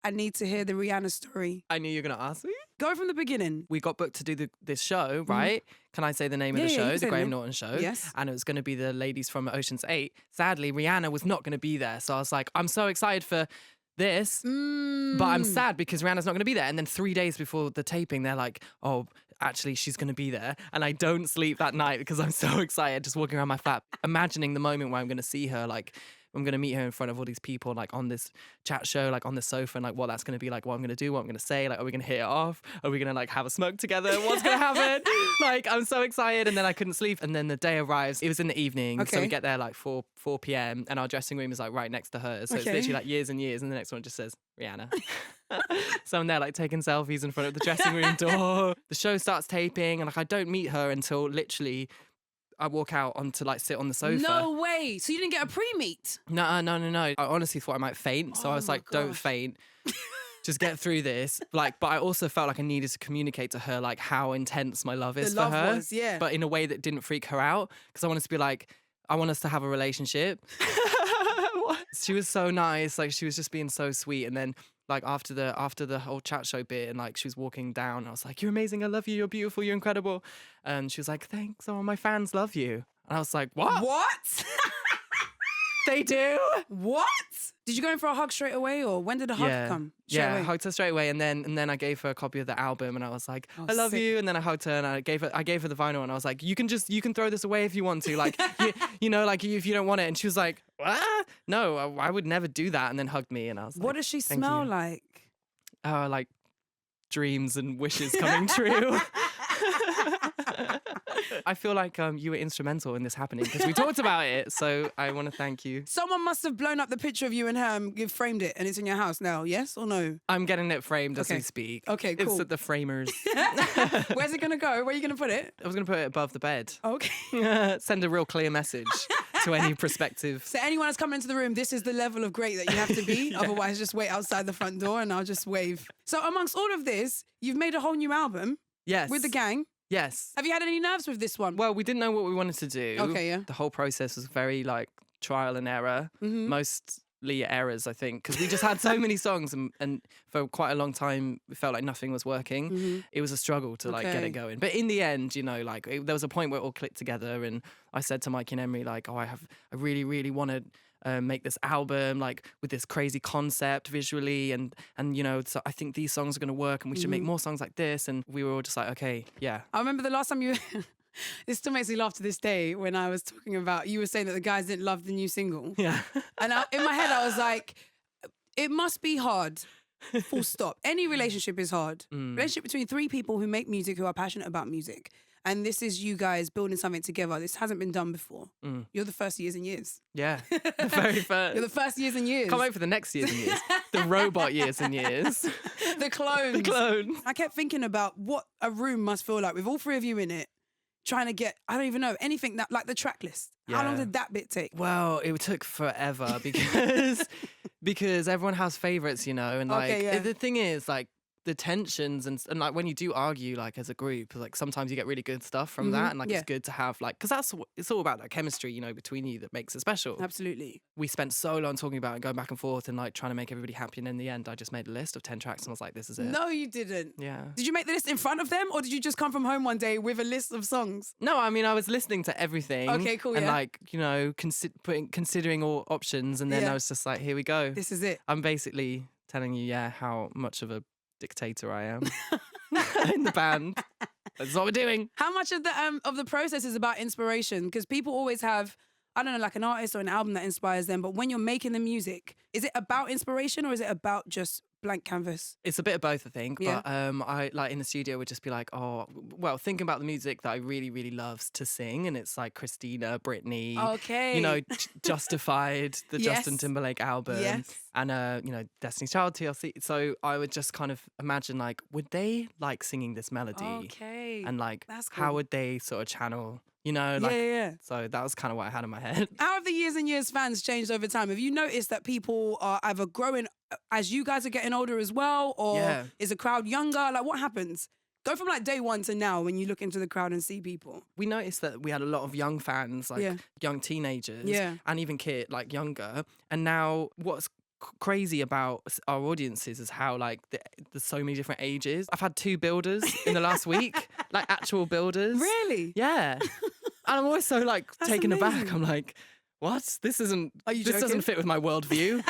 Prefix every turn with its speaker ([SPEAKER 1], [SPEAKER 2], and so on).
[SPEAKER 1] I need to hear the Rihanna story.
[SPEAKER 2] I knew you were going to ask me.
[SPEAKER 1] Go from the beginning.
[SPEAKER 2] We got booked to do this show, right? Can I say the name of the
[SPEAKER 1] Yeah, you
[SPEAKER 2] show?
[SPEAKER 1] can
[SPEAKER 2] The
[SPEAKER 1] say the
[SPEAKER 2] Graham
[SPEAKER 1] name.
[SPEAKER 2] Norton show.
[SPEAKER 1] Yes.
[SPEAKER 2] And it was going to be the ladies from Ocean's 8. Sadly, Rihanna was not going to be there. So I was like, I'm so excited for this, but I'm sad because Rihanna's not going to be there. And then 3 days before the taping, they're like, oh, actually, she's going to be there. And I don't sleep that night because I'm so excited just walking around my flat, imagining the moment where I'm going to see her, like, I'm going to meet her in front of all these people, like on this chat show, like on the sofa, and like what that's going to be like, what I'm going to do, what I'm going to say, like, are we going to hit it off? Are we going to like have a smoke together? What's going to happen? Like, I'm so excited. And then I couldn't sleep. And then the day arrives. It was in the evening. So we get there like 4 p.m. and our dressing room is like right next to hers. So it's literally like years and years. And the next one just says Rihanna. So I'm there like taking selfies in front of the dressing room door. The show starts taping and like I don't meet her until literally I walk out onto like sit on the sofa.
[SPEAKER 1] No way. So you didn't get a pre-meet?
[SPEAKER 2] No. I honestly thought I might faint. So I was like, don't faint. Just get through this. Like, but I also felt like I needed to communicate to her like how intense my love is for her.
[SPEAKER 1] Was, yeah.
[SPEAKER 2] But in a way that didn't freak her out. Because I wanted to be like, I want us to have a relationship. She was so nice. Like she was just being so sweet. And then like after the whole chat show bit and like she was walking down, I was like, you're amazing, I love you, you're beautiful, you're incredible. And she was like, thanks, oh, my fans love you. And I was like, what?
[SPEAKER 1] What?
[SPEAKER 2] They do?
[SPEAKER 1] What? Did you go in for a hug straight away or when did the hug come?
[SPEAKER 2] I hugged her straight away and then I gave her a copy of the album and I was like, I love you. And then I hugged her and I gave her the vinyl and I was like, you can throw this away if you want to. Like, you know, like if you don't want it. And she was like, what? No, I would never do that. And then hugged me and I was like,
[SPEAKER 1] what does she smell like?
[SPEAKER 2] Like dreams and wishes coming true. I feel like you were instrumental in this happening because we talked about it. So I want to thank you.
[SPEAKER 1] Someone must have blown up the picture of you and her and you've framed it and it's in your house now, yes or no?
[SPEAKER 2] I'm getting it framed as we speak.
[SPEAKER 1] Okay, cool.
[SPEAKER 2] It's at the framers.
[SPEAKER 1] Where's it going to go? Where are you going to put it?
[SPEAKER 2] I was going to put it above the bed.
[SPEAKER 1] Okay.
[SPEAKER 2] Send a real clear message to any prospective.
[SPEAKER 1] So anyone that's coming into the room, this is the level of great that you have to be. Yeah. Otherwise, just wait outside the front door and I'll just wave. So amongst all of this, you've made a whole new album.
[SPEAKER 2] Yes.
[SPEAKER 1] With the gang.
[SPEAKER 2] Yes.
[SPEAKER 1] Have you had any nerves with this one?
[SPEAKER 2] Well, we didn't know what we wanted to do.
[SPEAKER 1] Okay, yeah.
[SPEAKER 2] The whole process was very like trial and error. Mm-hmm. Mostly errors, I think, because we just had so many songs and for quite a long time it felt like nothing was working. Mm-hmm. It was a struggle to like get it going. But in the end, you know, like there was a point where it all clicked together and I said to Mikey and Emery like, oh, I really, really want to make this album like with this crazy concept visually and you know, so I think these songs are going to work and we should make more songs like this. And we were all just like, okay, yeah.
[SPEAKER 1] I remember the last time you this still makes me laugh to this day when I was talking about, you were saying that the guys didn't love the new single.
[SPEAKER 2] Yeah.
[SPEAKER 1] And in my head I was like, it must be hard. Full stop. Any relationship is hard. Relationship between three people who make music, who are passionate about music. And this is you guys building something together. This hasn't been done before. You're the first years and years.
[SPEAKER 2] Yeah, the very first.
[SPEAKER 1] You're the first years and years.
[SPEAKER 2] Can't wait for the next years and years. The robot years and years.
[SPEAKER 1] The clones.
[SPEAKER 2] The clones.
[SPEAKER 1] I kept thinking about what a room must feel like with all three of you in it. Trying to get, I don't even know, anything that, like the track list. Yeah. How long did that bit take?
[SPEAKER 2] Well, it took forever because everyone has favorites, you know, and like the thing is like the tensions and like when you do argue like as a group, like sometimes you get really good stuff from that and like it's good to have like, because it's all about that chemistry, you know, between you that makes it special.
[SPEAKER 1] Absolutely. We
[SPEAKER 2] spent so long talking about it, going back and forth and like trying to make everybody happy, and in the end I just made a list of 10 tracks and I was like, this is it.
[SPEAKER 1] No, you didn't.
[SPEAKER 2] Yeah. Did
[SPEAKER 1] you make the list in front of them or did you just come from home one day with a list of songs?
[SPEAKER 2] No, I mean I was listening to everything.
[SPEAKER 1] Okay, cool.
[SPEAKER 2] And like, you know, considering all options, and then I was just like, here we go.
[SPEAKER 1] This is it.
[SPEAKER 2] I'm basically telling you, how much of a dictator I am in the band. That's what we're doing.
[SPEAKER 1] How much of the process is about inspiration? Because people always have, I don't know, like an artist or an album that inspires them. But when you're making the music, is it about inspiration or is it about just blank canvas?
[SPEAKER 2] It's a bit of both, I think. Yeah. But I like in the studio would just be like, oh, well, thinking about the music that I really, really love to sing, and it's like Christina, Britney, you know, Justified, the Justin Timberlake album, and you know, Destiny's Child, TLC. So I would just kind of imagine like, would they like singing this melody?
[SPEAKER 1] Okay,
[SPEAKER 2] and like,
[SPEAKER 1] that's cool.
[SPEAKER 2] How would they sort of channel? You know, like, So that was kind of what I had in my head.
[SPEAKER 1] How have the Years and Years fans changed over time? Have you noticed that people are either growing as you guys are getting older as well, or is the crowd younger? Like, what happens? Go from like day one to now when you look into the crowd and see people.
[SPEAKER 2] We noticed that we had a lot of young fans, like young teenagers, and even like younger. And now what's crazy about our audiences is how like there's so many different ages. I've had 2 builders in the last week, like actual builders.
[SPEAKER 1] Really?
[SPEAKER 2] Yeah. And I'm always so like
[SPEAKER 1] That's
[SPEAKER 2] taken aback.
[SPEAKER 1] amazing.
[SPEAKER 2] I'm like, what? This
[SPEAKER 1] Are you
[SPEAKER 2] doesn't
[SPEAKER 1] joking?
[SPEAKER 2] fit with my worldview.